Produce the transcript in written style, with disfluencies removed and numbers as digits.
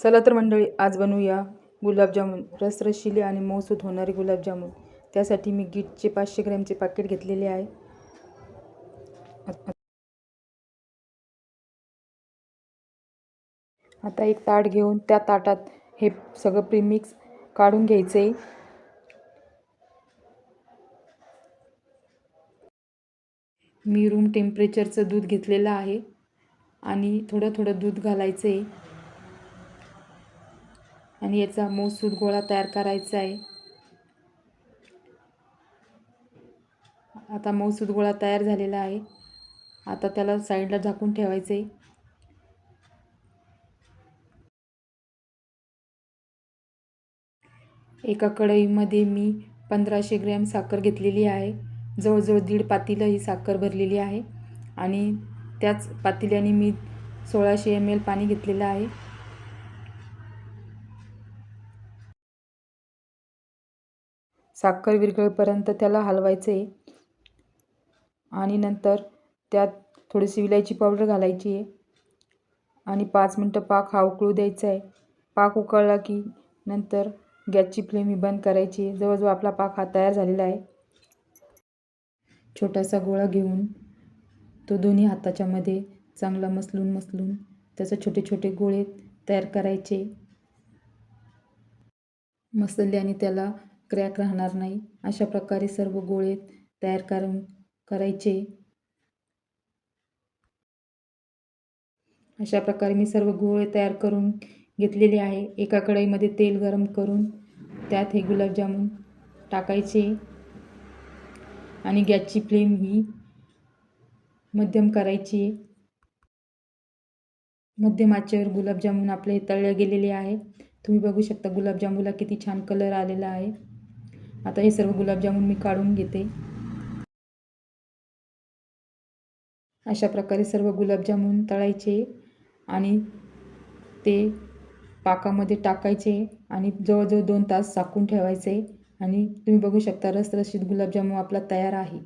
चला तर मंडळी, आज बनवूया गुलाबजामुन. रसरशीले आणि मऊसूत होणारे गुलाबजामुन. त्यासाठी मी गीटचे 500 ग्रॅमचे पॅकेट घेतलेले आहे. आता एक ताट घेऊन त्या ताटात हे सगळं प्रीमिक्स काढून घ्यायचे. मी रूम टेम्परेचरचं दूध घेतलेलं आहे आणि थोडं थोडं दूध घालायचे आणि याचा मऊसूत गोळा तयार करायचा आहे. आता मऊसूत गोळा तयार झालेला आहे. आता त्याला साईडला झाकून ठेवायचे. एका कढईमध्ये मी 1500 ग्रॅम साखर घेतलेली आहे. जवळजवळ 1.5 पातेलं ही साखर भरलेली आहे आणि त्याच पातेल्याने मी 1600 ml पाणी घेतलेलं आहे. साखर विरघळेपर्यंत त्याला हलवायचे आणि नंतर त्यात थोडीशी विलायची पावडर घालायची आहे आणि 5 मिनटं पाक हा उकळू द्यायचा आहे. पाक उकळला की नंतर गॅसची फ्लेम ही बंद करायची आहे. जवळजवळ आपला पाक हा तयार झालेला आहे. छोटासा गोळा घेऊन तो दोन्ही हाताच्या मध्ये चांगला मसलून त्याचे छोटे छोटे गोळे तयार करायचे. मसलल्याने त्याला क्रॅक राहणार नाही. अशा प्रकारे सर्व गोळे तयार करायचे. अशा प्रकारे मी सर्व गोळे तयार करून घेतलेले आहे. एका कढईमध्ये तेल गरम करून त्यात हे गुलाबजामुन टाकायचे आणि गॅसची फ्लेम ही मध्यम करायची. मध्यम आचेवर गुलाबजामुन आपले तळले गेलेले आहे. तुम्ही बघू शकता गुलाबजामुनला किती छान कलर आलेला आहे. आता हे सर्व गुलाबजामुन मी काढून घेते. अशा प्रकारे सर्व गुलाबजामुन तळायचे आणि ते पाकामध्ये टाकायचे आणि जवळजवळ 2 तास झाकून ठेवायचे आणि तुम्ही बघू शकता रसरशीत गुलाबजामुन आपला तयार आहे.